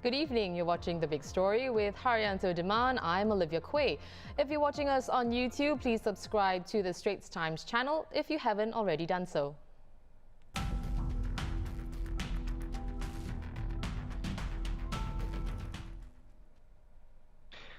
Good evening, you're watching The Big Story with Haryanto Diman. I'm Olivia Quay. If you're watching us on YouTube, please subscribe to the Straits Times channel if you haven't already done so.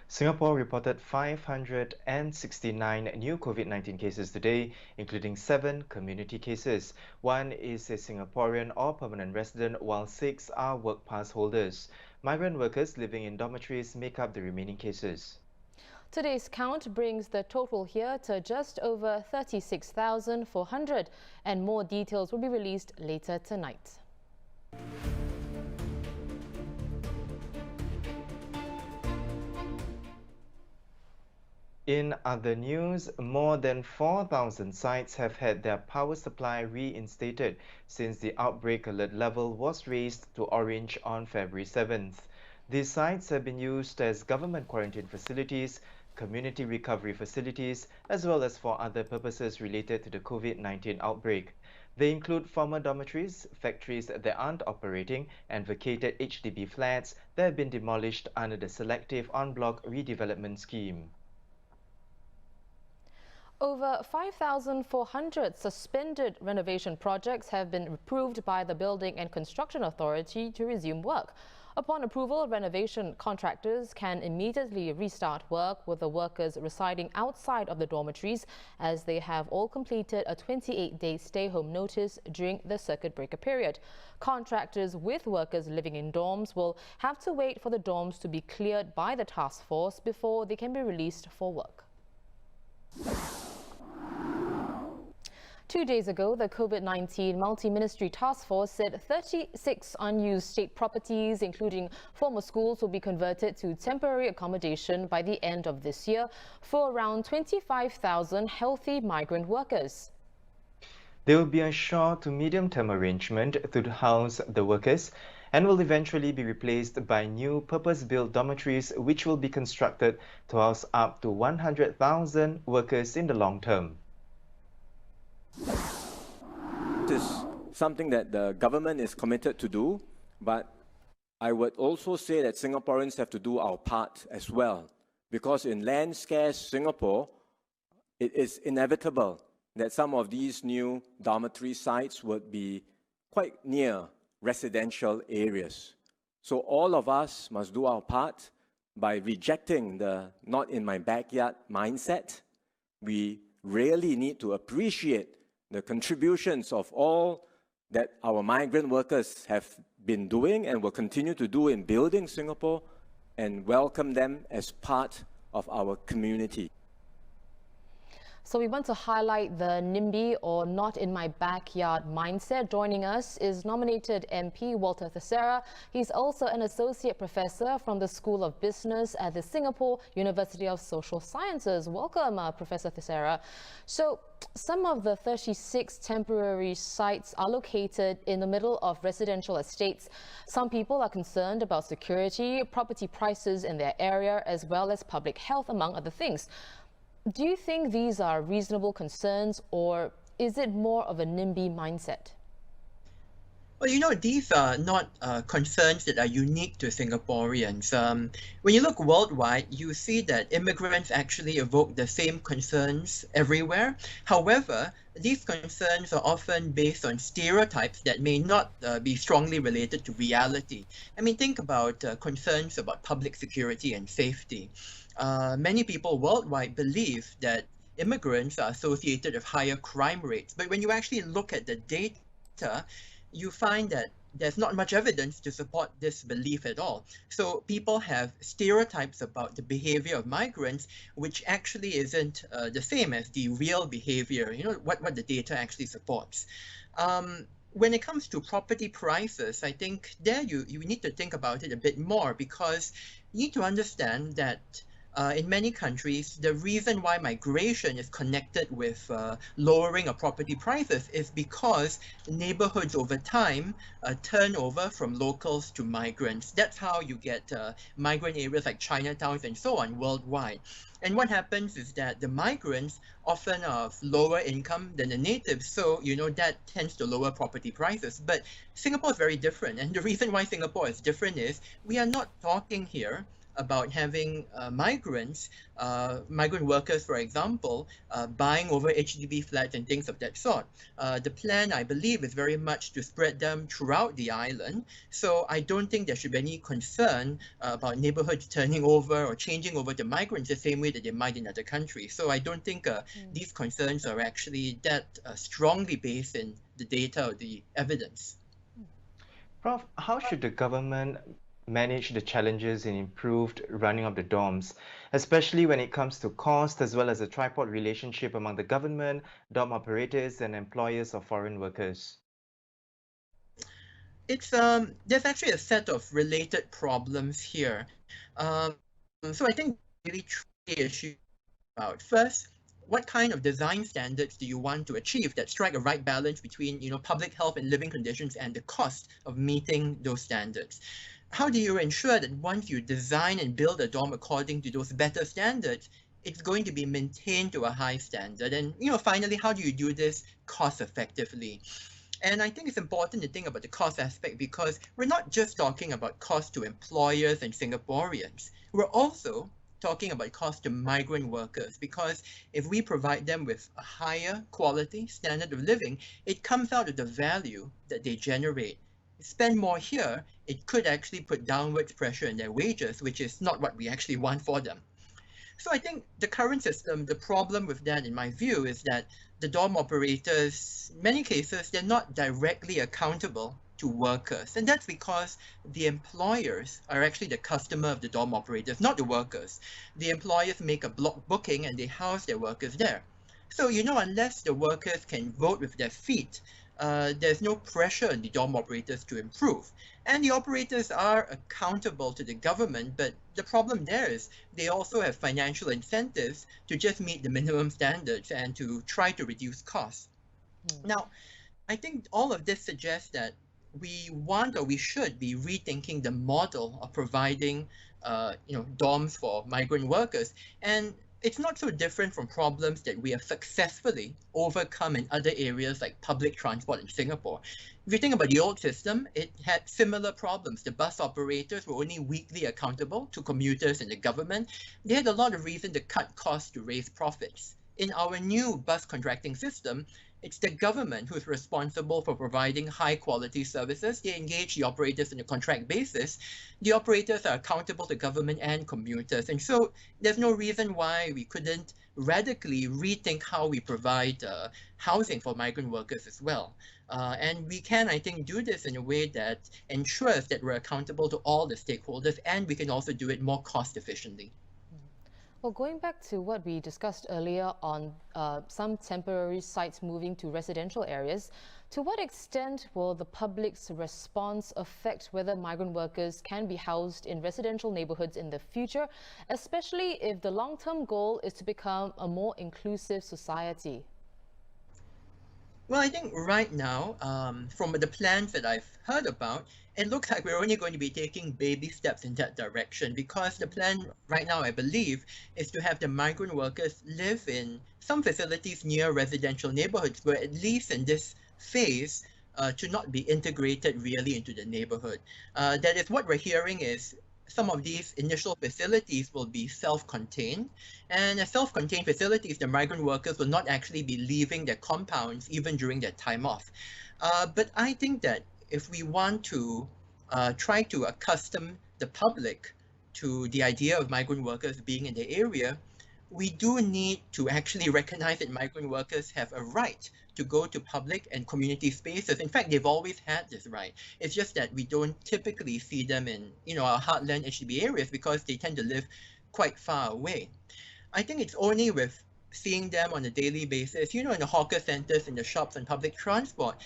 Singapore reported 569 new COVID-19 cases today, including 7 community cases. 1 is a Singaporean or permanent resident, while 6 are work pass holders. Migrant workers living in dormitories make up the remaining cases. Today's count brings the total here to just over 36,400, and more details will be released later tonight. In other news, more than 4,000 sites have had their power supply reinstated since the outbreak alert level was raised to orange on February 7th. These sites have been used as government quarantine facilities, community recovery facilities, as well as for other purposes related to the COVID-19 outbreak. They include former dormitories, factories that aren't operating, and vacated HDB flats that have been demolished under the Selective En Bloc Redevelopment Scheme. Over 5,400 suspended renovation projects have been approved by the Building and Construction Authority to resume work. Upon approval, renovation contractors can immediately restart work with the workers residing outside of the dormitories, as they have all completed a 28-day stay-home notice during the circuit breaker period. Contractors with workers living in dorms will have to wait for the dorms to be cleared by the task force before they can be released for work. 2 days ago, the COVID-19 Multi-Ministry Task Force said 36 unused state properties, including former schools, will be converted to temporary accommodation by the end of this year for around 25,000 healthy migrant workers. There will be a short to medium-term arrangement to house the workers and will eventually be replaced by new purpose-built dormitories which will be constructed to house up to 100,000 workers in the long term. This is something that the government is committed to do, but I would also say that Singaporeans have to do our part as well, because in land-scarce Singapore, it is inevitable that some of these new dormitory sites would be quite near residential areas. So all of us must do our part by rejecting the not in my backyard mindset. We really need to appreciate the contributions of all that our migrant workers have been doing and will continue to do in building Singapore, and welcome them as part of our community. So we want to highlight the Nimby, or not in my backyard mindset. Joining us is nominated MP Walter Theseira. He's also an associate professor from the School of Business at the Singapore University of Social Sciences. Welcome, Professor Theseira. So some of the 36 temporary sites are located in the middle of residential estates. Some people are concerned about security, property prices in their area, as well as public health, among other things. Do you think these are reasonable concerns, or is it more of a NIMBY mindset? Well, these are not concerns that are unique to Singaporeans. When you look worldwide, you see that immigrants actually evoke the same concerns everywhere. However, these concerns are often based on stereotypes that may not be strongly related to reality. I mean, think about concerns about public security and safety. Many people worldwide believe that immigrants are associated with higher crime rates. But when you actually look at the data, you find that there's not much evidence to support this belief at all. So people have stereotypes about the behavior of migrants, which actually isn't the same as the real behavior, what the data actually supports. When it comes to property prices, I think there you need to think about it a bit more, because you need to understand that in many countries, the reason why migration is connected with lowering of property prices is because neighborhoods over time turn over from locals to migrants. That's how you get migrant areas like Chinatowns and so on worldwide. And what happens is that the migrants often are of lower income than the natives, so that tends to lower property prices. But Singapore is very different, and the reason why Singapore is different is we are not talking here about having migrant workers, for example, buying over HDB flats and things of that sort. The plan, I believe, is very much to spread them throughout the island. So I don't think there should be any concern about neighborhoods turning over or changing over to migrants the same way that they might in other countries. So I don't think these concerns are actually that strongly based in the data or the evidence. Prof, how should the government manage the challenges in improved running of the dorms, especially when it comes to cost as well as a tripod relationship among the government, dorm operators, and employers of foreign workers? It's there's actually a set of related problems here. So I think really three issues about. First, what kind of design standards do you want to achieve that strike a right balance between public health and living conditions and the cost of meeting those standards? How do you ensure that once you design and build a dorm according to those better standards, it's going to be maintained to a high standard? And finally, how do you do this cost effectively? And I think it's important to think about the cost aspect because we're not just talking about cost to employers and Singaporeans. We're also talking about cost to migrant workers because if we provide them with a higher quality standard of living, it comes out of the value that they generate. Spend more here, it could actually put downward pressure on their wages, which is not what we actually want for them. So I think the current system, the problem with that, in my view, is that the dorm operators, in many cases, they're not directly accountable to workers. And that's because the employers are actually the customer of the dorm operators, not the workers. The employers make a block booking and they house their workers there. So, unless the workers can vote with their feet, there's no pressure on the dorm operators to improve. And the operators are accountable to the government, but the problem there is they also have financial incentives to just meet the minimum standards and to try to reduce costs. Now, I think all of this suggests that we want or we should be rethinking the model of providing dorms for migrant workers. And it's not so different from problems that we have successfully overcome in other areas like public transport in Singapore. If you think about the old system, it had similar problems. The bus operators were only weakly accountable to commuters and the government. They had a lot of reason to cut costs to raise profits. In our new bus contracting system, it's the government who's responsible for providing high quality services. They engage the operators on a contract basis. The operators are accountable to government and commuters. And so there's no reason why we couldn't radically rethink how we provide housing for migrant workers as well. And we can, I think, do this in a way that ensures that we're accountable to all the stakeholders, and we can also do it more cost efficiently. Well, going back to what we discussed earlier on some temporary sites moving to residential areas, to what extent will the public's response affect whether migrant workers can be housed in residential neighbourhoods in the future, especially if the long-term goal is to become a more inclusive society? Well, I think right now, from the plans that I've heard about, it looks like we're only going to be taking baby steps in that direction because the plan right now, I believe, is to have the migrant workers live in some facilities near residential neighborhoods, but at least in this phase, to not be integrated really into the neighborhood. That is what we're hearing is some of these initial facilities will be self-contained. And as self-contained facilities, the migrant workers will not actually be leaving their compounds even during their time off. But I think that if we want to try to accustom the public to the idea of migrant workers being in the area, we do need to actually recognize that migrant workers have a right to go to public and community spaces. In fact, they've always had this right. It's just that we don't typically see them in, our heartland HDB areas because they tend to live quite far away. I think it's only with seeing them on a daily basis, in the hawker centers, in the shops and public transport,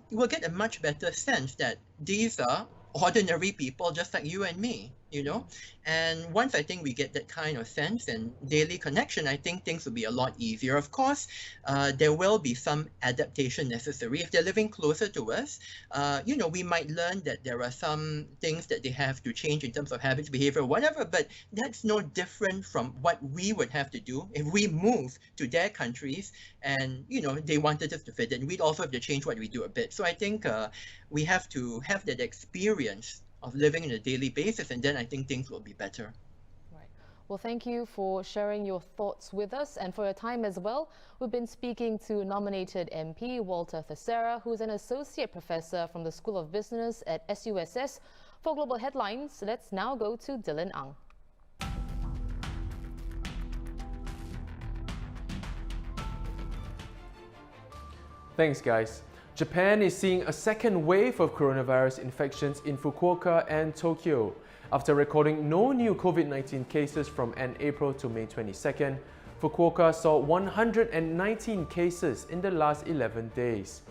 you will get a much better sense that these are ordinary people just like you and me, you know? And once I think we get that kind of sense and daily connection, I think things will be a lot easier. Of course, there will be some adaptation necessary. If they're living closer to us, you know, we might learn that there are some things that they have to change in terms of habits, behavior, whatever, but that's no different from what we would have to do if we move to their countries and, you know, they wanted us to fit in. We'd also have to change what we do a bit. So I think we have to have that experience of living on a daily basis, and then I think things will be better. Right. Well, thank you for sharing your thoughts with us and for your time as well. We've been speaking to nominated MP Walter Theseira, who's an associate professor from the School of Business at SUSS. For Global Headlines, let's now go to Dylan Ang. Thanks, guys. Japan is seeing a second wave of coronavirus infections in Fukuoka and Tokyo. After recording no new COVID-19 cases from end April to May 22nd, Fukuoka saw 119 cases in the last 11 days.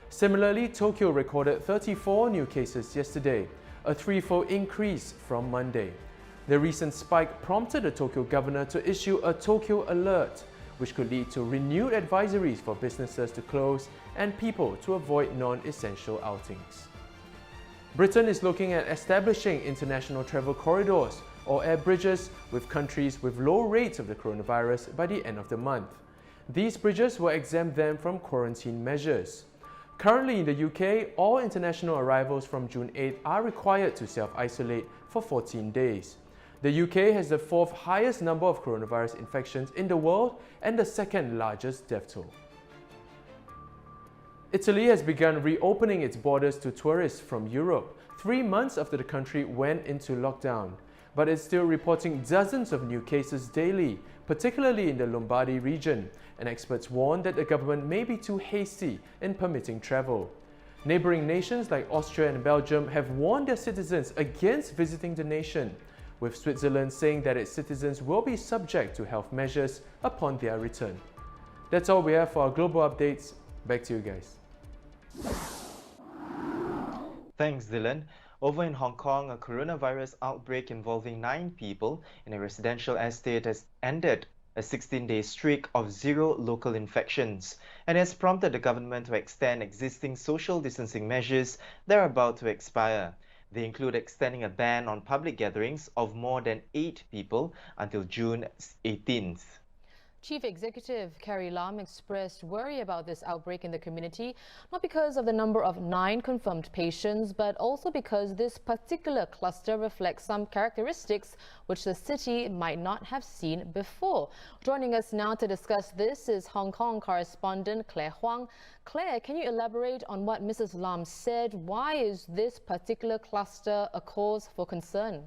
Similarly, Tokyo recorded 34 new cases yesterday, a threefold increase from Monday. The recent spike prompted the Tokyo governor to issue a Tokyo alert, which could lead to renewed advisories for businesses to close and people to avoid non-essential outings. Britain is looking at establishing international travel corridors or air bridges with countries with low rates of the coronavirus by the end of the month. These bridges will exempt them from quarantine measures. Currently in the UK, all international arrivals from June 8 are required to self-isolate for 14 days. The UK has the fourth highest number of coronavirus infections in the world and the second largest death toll. Italy has begun reopening its borders to tourists from Europe 3 months after the country went into lockdown. But it's still reporting dozens of new cases daily, particularly in the Lombardy region, and experts warn that the government may be too hasty in permitting travel. Neighbouring nations like Austria and Belgium have warned their citizens against visiting the nation, with Switzerland saying that its citizens will be subject to health measures upon their return. That's all we have for our global updates. Back to you guys. Thanks, Dylan. Over in Hong Kong, a coronavirus outbreak involving 9 people in a residential estate has ended a 16-day streak of 0 local infections and has prompted the government to extend existing social distancing measures that are about to expire. They include extending a ban on public gatherings of more than 8 people until June 18th. Chief Executive Carrie Lam expressed worry about this outbreak in the community, not because of the number of 9 confirmed patients, but also because this particular cluster reflects some characteristics which the city might not have seen before. Joining us now to discuss this is Hong Kong correspondent Claire Huang. Claire, can you elaborate on what Mrs. Lam said? Why is this particular cluster a cause for concern?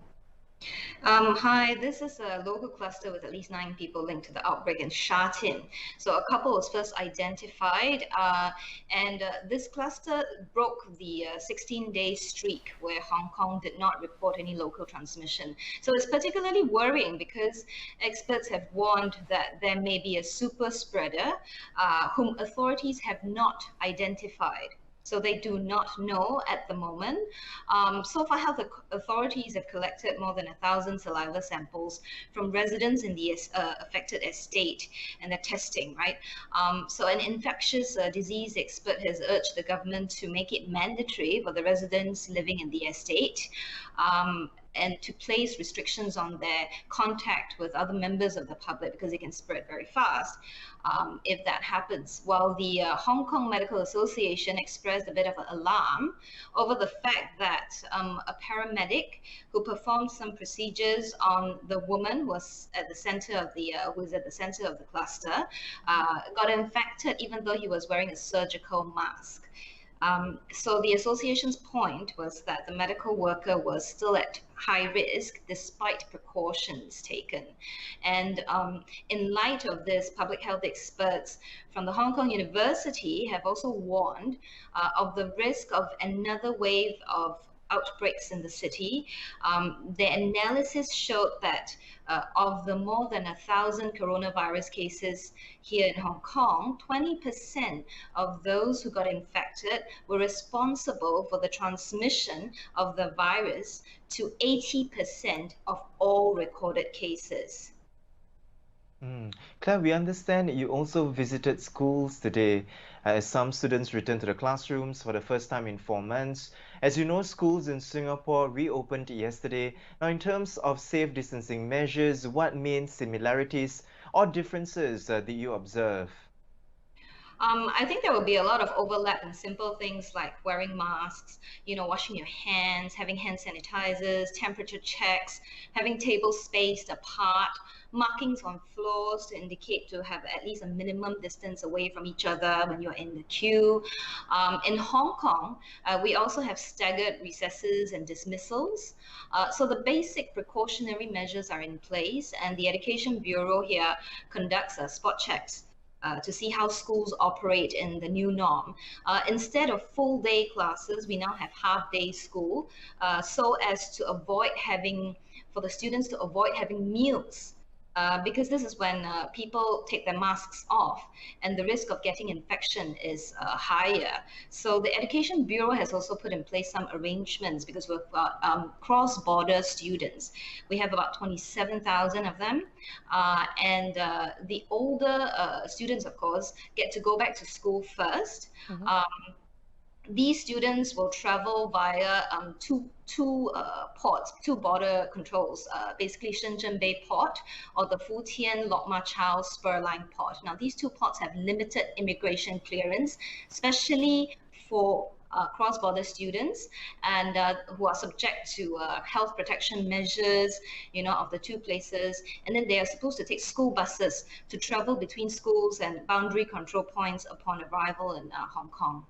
Hi, this is a local cluster with at least 9 people linked to the outbreak in Sha Tin. So a couple was first identified, and this cluster broke the 16-day streak where Hong Kong did not report any local transmission. So it's particularly worrying because experts have warned that there may be a super spreader whom authorities have not identified. So they do not know at the moment. So far, health authorities have collected more than 1,000 saliva samples from residents in the affected estate, and they're testing, right? So an infectious disease expert has urged the government to make it mandatory for the residents living in the estate and to place restrictions on their contact with other members of the public because it can spread very fast if that happens. While the Hong Kong Medical Association expressed a bit of an alarm over the fact that a paramedic who performed some procedures on the woman was at the center of the cluster got infected even though he was wearing a surgical mask. So the association's point was that the medical worker was still at high risk despite precautions taken. And in light of this, public health experts from the Hong Kong University have also warned of the risk of another wave of outbreaks in the city. The analysis showed that of the more than 1,000 coronavirus cases here in Hong Kong, 20% of those who got infected were responsible for the transmission of the virus to 80% of all recorded cases. Claire, we understand you also visited schools today as some students returned to the classrooms for the first time in 4 months. As you know, schools in Singapore reopened yesterday. Now, in terms of safe distancing measures, what main similarities or differences did you observe? I think there will be a lot of overlap in simple things like wearing masks, washing your hands, having hand sanitizers, temperature checks, having tables spaced apart, markings on floors to indicate to have at least a minimum distance away from each other when you're in the queue. In Hong Kong, we also have staggered recesses and dismissals. So the basic precautionary measures are in place, and the Education Bureau here conducts spot checks to see how schools operate in the new norm. Instead of full day classes, we now have half day school, so as to avoid for the students to avoid having meals. Because this is when people take their masks off and the risk of getting infection is higher. So the Education Bureau has also put in place some arrangements because we've got cross-border students. We have about 27,000 of them. And the older students, of course, get to go back to school first. These students will travel via two ports, two border controls, basically Shenzhen Bay Port or the Futian Lok Ma Chau Spur Line Port. Now, these two ports have limited immigration clearance, especially for cross-border students and who are subject to health protection measures, of the two places. And then they are supposed to take school buses to travel between schools and boundary control points upon arrival in Hong Kong.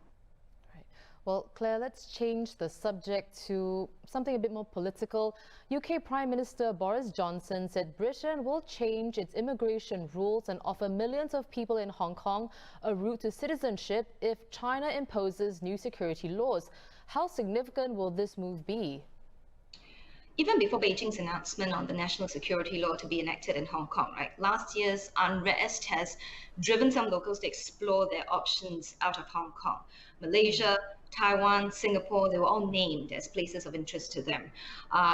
Well, Claire, let's change the subject to something a bit more political. UK Prime Minister Boris Johnson said Britain will change its immigration rules and offer millions of people in Hong Kong a route to citizenship if China imposes new security laws. How significant will this move be? Even before Beijing's announcement on the national security law to be enacted in Hong Kong, right? Last year's unrest has driven some locals to explore their options out of Hong Kong. Malaysia, Taiwan, Singapore, they were all named as places of interest to them.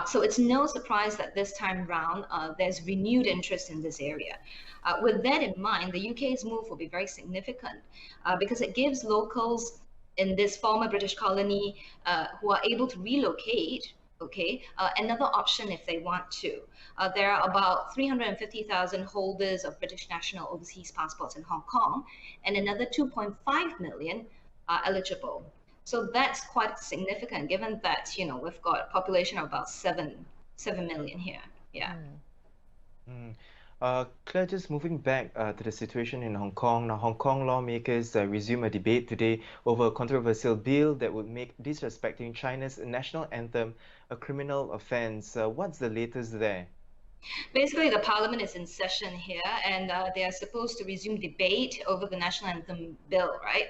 So it's no surprise that this time round, there's renewed interest in this area. With that in mind, the UK's move will be very significant because it gives locals in this former British colony who are able to relocate another option if they want to. There are about 350,000 holders of British national overseas passports in Hong Kong, and another 2.5 million are eligible. So that's quite significant, given that we've got a population of about 7 million here. Yeah. Claire, just moving back to the situation in Hong Kong. Now, Hong Kong lawmakers resume a debate today over a controversial bill that would make disrespecting China's national anthem a criminal offence. What's the latest there? Basically, the parliament is in session here, and they are supposed to resume debate over the national anthem bill, right?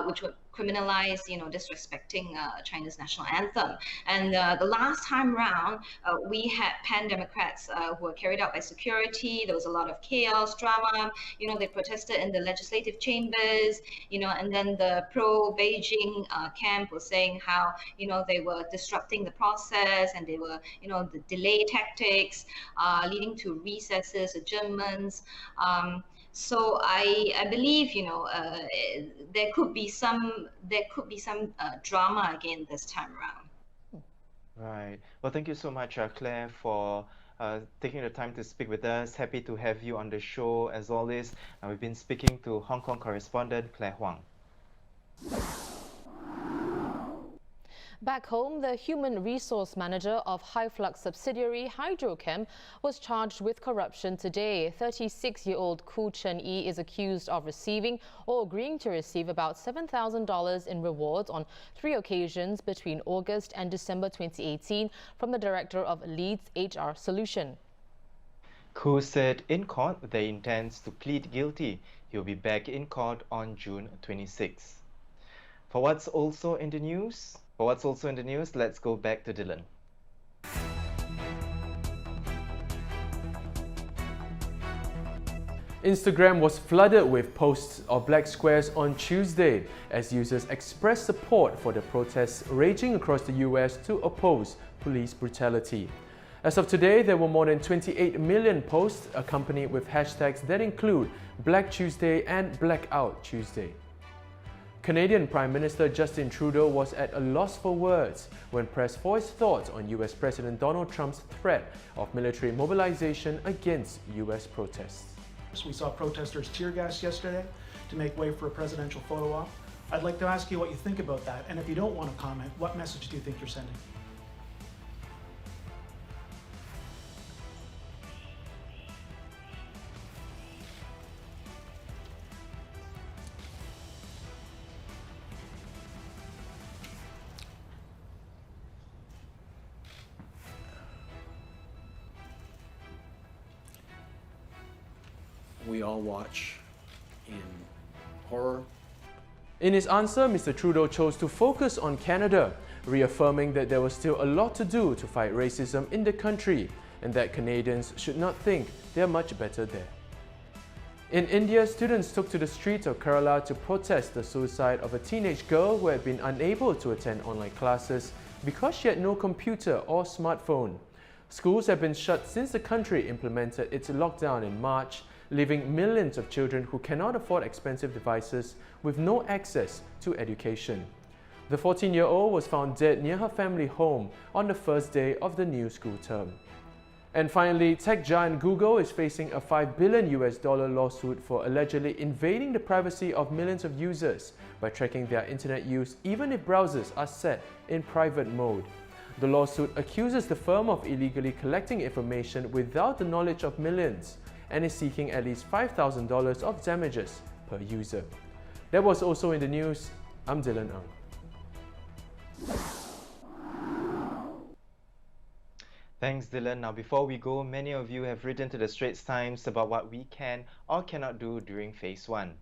Which would criminalize, disrespecting China's national anthem. And the last time round, we had pan-Democrats who were carried out by security. There was a lot of chaos, drama. They protested in the legislative chambers, and then the pro-Beijing camp was saying how, they were disrupting the process and they were, the delay tactics leading to recesses, adjournments. So I believe there could be some drama again this time around. Right. Well, thank you so much, Claire, for taking the time to speak with us. Happy to have you on the show as always. We've been speaking to Hong Kong correspondent Claire Huang. Back home, the human resource manager of high-flux subsidiary Hydrochem was charged with corruption today. 36-year-old Koo Chen-yi is accused of receiving or agreeing to receive about $7,000 in rewards on 3 occasions between August and December 2018 from the director of Leeds HR Solution. Koo said in court that he intends to plead guilty. He'll be back in court on June 26. For what's also in the news, For what's also in the news, let's go back to Dylan. Instagram was flooded with posts of black squares on Tuesday as users expressed support for the protests raging across the US to oppose police brutality. As of today, there were more than 28 million posts accompanied with hashtags that include Black Tuesday and Blackout Tuesday. Canadian Prime Minister Justin Trudeau was at a loss for words when pressed for his thoughts on US President Donald Trump's threat of military mobilization against US protests. We saw protesters tear gas yesterday to make way for a presidential photo op. I'd like to ask you what you think about that, and if you don't want to comment, what message do you think you're sending? We all watch in horror. In his answer, Mr. Trudeau chose to focus on Canada, reaffirming that there was still a lot to do to fight racism in the country and that Canadians should not think they are much better there. In India, students took to the streets of Kerala to protest the suicide of a teenage girl who had been unable to attend online classes because she had no computer or smartphone. Schools have been shut since the country implemented its lockdown in March, leaving millions of children who cannot afford expensive devices with no access to education. The 14-year-old was found dead near her family home on the first day of the new school term. And finally, tech giant Google is facing a $5 billion lawsuit for allegedly invading the privacy of millions of users by tracking their internet use even if browsers are set in private mode. The lawsuit accuses the firm of illegally collecting information without the knowledge of millions and is seeking at least $5,000 of damages per user. That was also in the news. I'm Dylan Ang. Thanks, Dylan. Now, before we go, many of you have written to the Straits Times about what we can or cannot do during Phase 1.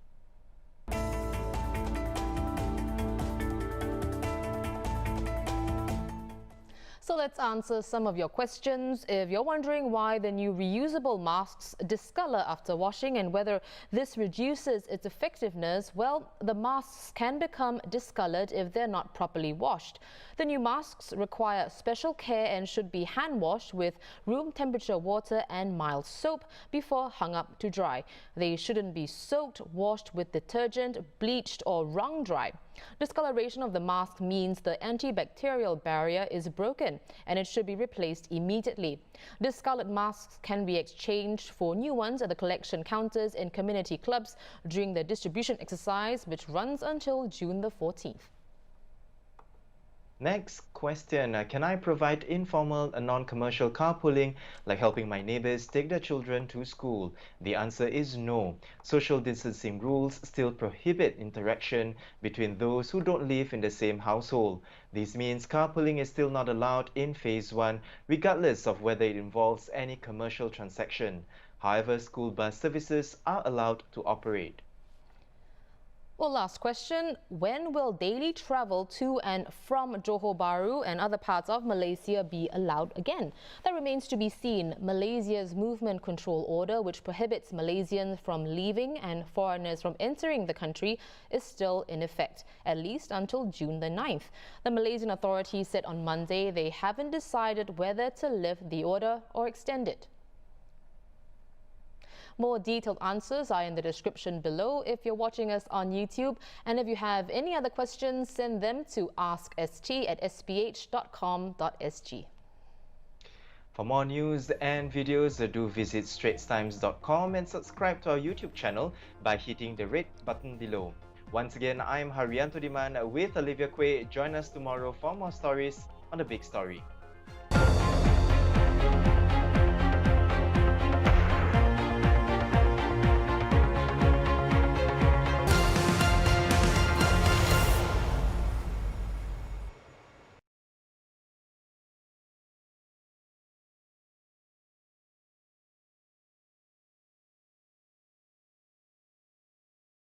So let's answer some of your questions. If you're wondering why the new reusable masks discolor after washing and whether this reduces its effectiveness, well, the masks can become discolored if they're not properly washed. The new masks require special care and should be hand washed with room temperature water and mild soap before hung up to dry. They shouldn't be soaked, washed with detergent, bleached or wrung dry. Discoloration of the mask means the antibacterial barrier is broken and it should be replaced immediately. Discolored masks can be exchanged for new ones at the collection counters in community clubs during the distribution exercise, which runs until June the 14th. Next question, can I provide informal and non-commercial carpooling like helping my neighbors take their children to school? The answer is no. Social distancing rules still prohibit interaction between those who don't live in the same household. This means carpooling is still not allowed in Phase 1, regardless of whether it involves any commercial transaction. However, school bus services are allowed to operate. Well, last question. When will daily travel to and from Johor Bahru and other parts of Malaysia be allowed again? That remains to be seen. Malaysia's movement control order, which prohibits Malaysians from leaving and foreigners from entering the country, is still in effect, at least until June the 9th. The Malaysian authorities said on Monday they haven't decided whether to lift the order or extend it. More detailed answers are in the description below if you're watching us on YouTube. And if you have any other questions, send them to askST@sph.com.sg. For more news and videos, do visit straitstimes.com and subscribe to our YouTube channel by hitting the red button below. Once again, I'm Haryanto Diman with Olivia Quay. Join us tomorrow for more stories on The Big Story.